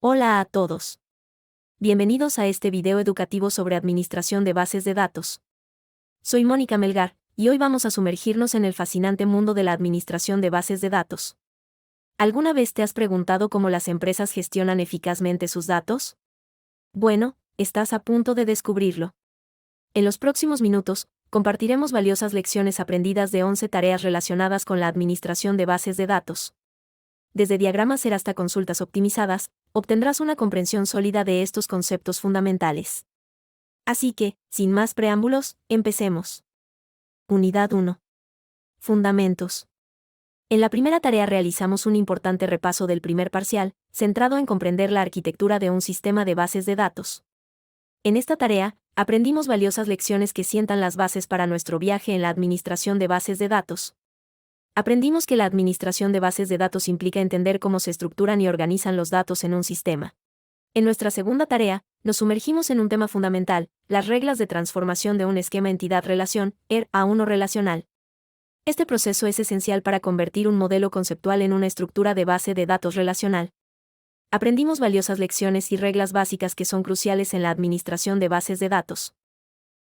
Hola a todos. Bienvenidos a este video educativo sobre administración de bases de datos. Soy Mónica Melgar, y hoy vamos a sumergirnos en el fascinante mundo de la administración de bases de datos. ¿Alguna vez te has preguntado cómo las empresas gestionan eficazmente sus datos? Bueno, estás a punto de descubrirlo. En los próximos minutos, compartiremos valiosas lecciones aprendidas de 11 tareas relacionadas con la administración de bases de datos. Desde diagramas R hasta consultas optimizadas, obtendrás una comprensión sólida de estos conceptos fundamentales. Así que, sin más preámbulos, empecemos. Unidad 1. Fundamentos. En la primera tarea realizamos un importante repaso del primer parcial, centrado en comprender la arquitectura de un sistema de bases de datos. En esta tarea, aprendimos valiosas lecciones que sientan las bases para nuestro viaje en la administración de bases de datos. Aprendimos que la administración de bases de datos implica entender cómo se estructuran y organizan los datos en un sistema. En nuestra segunda tarea, nos sumergimos en un tema fundamental, las reglas de transformación de un esquema entidad-relación, a uno relacional. Este proceso es esencial para convertir un modelo conceptual en una estructura de base de datos relacional. Aprendimos valiosas lecciones y reglas básicas que son cruciales en la administración de bases de datos.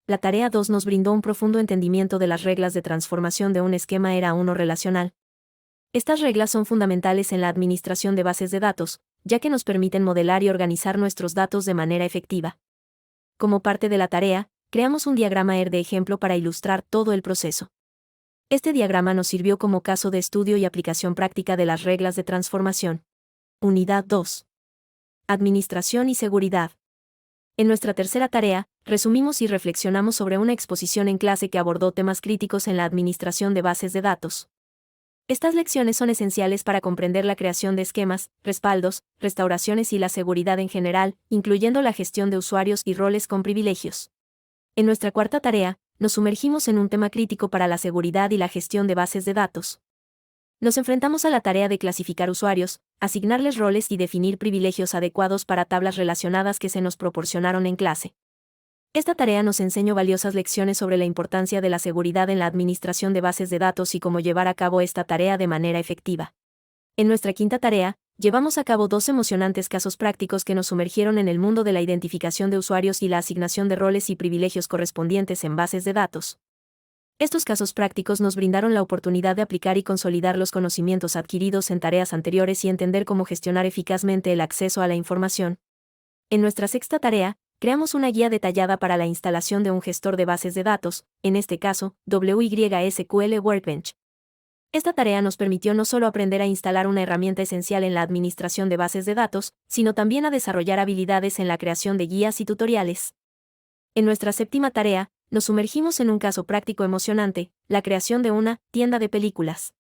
La tarea 2 nos brindó un profundo entendimiento de las reglas de transformación de un esquema a uno relacional. Estas reglas son fundamentales en la administración de bases de datos, ya que nos permiten modelar y organizar nuestros datos de manera efectiva. Como parte de la tarea, creamos un diagrama R de ejemplo para ilustrar todo el proceso. Este diagrama nos sirvió como caso de estudio y aplicación práctica de las reglas de transformación. Unidad 2. Administración y seguridad. En nuestra tercera tarea, resumimos y reflexionamos sobre una exposición en clase que abordó temas críticos en la administración de bases de datos. Estas lecciones son esenciales para comprender la creación de esquemas, respaldos, restauraciones y la seguridad en general, incluyendo la gestión de usuarios y roles con privilegios. En nuestra cuarta tarea, nos sumergimos en un tema crítico para la seguridad y la gestión de bases de datos. Nos enfrentamos a la tarea de clasificar usuarios, asignarles roles y definir privilegios adecuados para tablas relacionadas que se nos proporcionaron en clase. Esta tarea nos enseñó valiosas lecciones sobre la importancia de la seguridad en la administración de bases de datos y cómo llevar a cabo esta tarea de manera efectiva. En nuestra quinta tarea, llevamos a cabo 2 emocionantes casos prácticos que nos sumergieron en el mundo de la identificación de usuarios y la asignación de roles y privilegios correspondientes en bases de datos. Estos casos prácticos nos brindaron la oportunidad de aplicar y consolidar los conocimientos adquiridos en tareas anteriores y entender cómo gestionar eficazmente el acceso a la información. En nuestra sexta tarea, creamos una guía detallada para la instalación de un gestor de bases de datos, en este caso, WYSQL Workbench. Esta tarea nos permitió no solo aprender a instalar una herramienta esencial en la administración de bases de datos, sino también a desarrollar habilidades en la creación de guías y tutoriales. En nuestra séptima tarea, nos sumergimos en un caso práctico emocionante, la creación de una tienda de películas.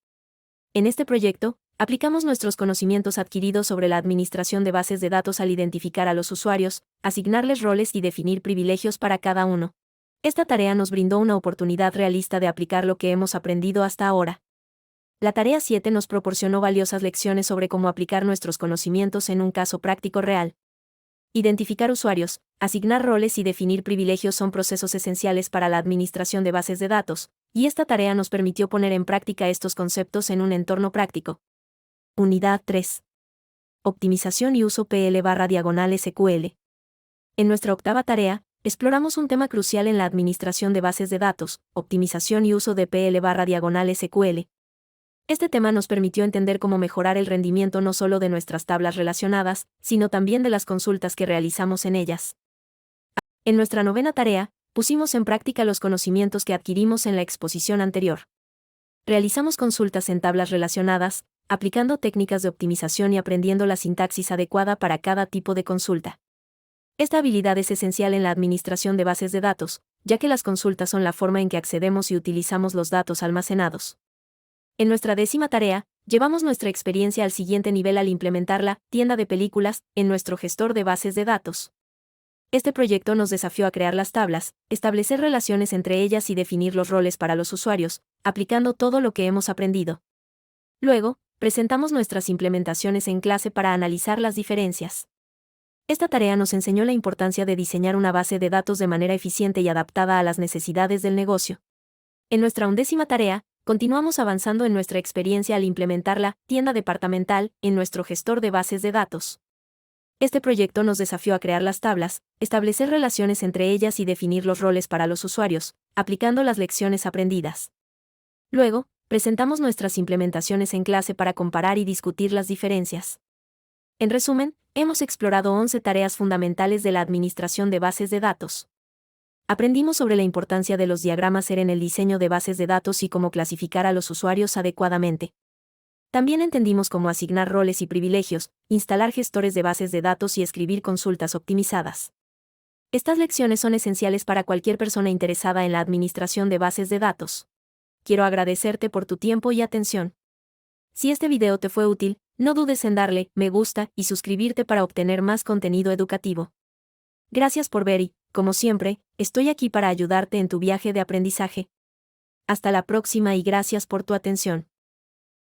En este proyecto, aplicamos nuestros conocimientos adquiridos sobre la administración de bases de datos al identificar a los usuarios, asignarles roles y definir privilegios para cada uno. Esta tarea nos brindó una oportunidad realista de aplicar lo que hemos aprendido hasta ahora. La tarea 7 nos proporcionó valiosas lecciones sobre cómo aplicar nuestros conocimientos en un caso práctico real. Identificar usuarios, asignar roles y definir privilegios son procesos esenciales para la administración de bases de datos, y esta tarea nos permitió poner en práctica estos conceptos en un entorno práctico. Unidad 3. Optimización y uso PL/SQL. En nuestra octava tarea, exploramos un tema crucial en la administración de bases de datos, optimización y uso de PL/SQL. Este tema nos permitió entender cómo mejorar el rendimiento no solo de nuestras tablas relacionadas, sino también de las consultas que realizamos en ellas. En nuestra novena tarea, pusimos en práctica los conocimientos que adquirimos en la exposición anterior. Realizamos consultas en tablas relacionadas, aplicando técnicas de optimización y aprendiendo la sintaxis adecuada para cada tipo de consulta. Esta habilidad es esencial en la administración de bases de datos, ya que las consultas son la forma en que accedemos y utilizamos los datos almacenados. En nuestra 10ª tarea, llevamos nuestra experiencia al siguiente nivel al implementar la tienda de películas en nuestro gestor de bases de datos. Este proyecto nos desafió a crear las tablas, establecer relaciones entre ellas y definir los roles para los usuarios, aplicando todo lo que hemos aprendido. Luego, presentamos nuestras implementaciones en clase para analizar las diferencias. Esta tarea nos enseñó la importancia de diseñar una base de datos de manera eficiente y adaptada a las necesidades del negocio. En nuestra 11ª tarea, continuamos avanzando en nuestra experiencia al implementar la tienda departamental en nuestro gestor de bases de datos. Este proyecto nos desafió a crear las tablas, establecer relaciones entre ellas y definir los roles para los usuarios, aplicando las lecciones aprendidas. Luego, presentamos nuestras implementaciones en clase para comparar y discutir las diferencias. En resumen, hemos explorado 11 tareas fundamentales de la administración de bases de datos. Aprendimos sobre la importancia de los diagramas R en el diseño de bases de datos y cómo clasificar a los usuarios adecuadamente. También entendimos cómo asignar roles y privilegios, instalar gestores de bases de datos y escribir consultas optimizadas. Estas lecciones son esenciales para cualquier persona interesada en la administración de bases de datos. Quiero agradecerte por tu tiempo y atención. Si este video te fue útil, no dudes en darle me gusta y suscribirte para obtener más contenido educativo. Gracias por ver y, como siempre, estoy aquí para ayudarte en tu viaje de aprendizaje. Hasta la próxima y gracias por tu atención.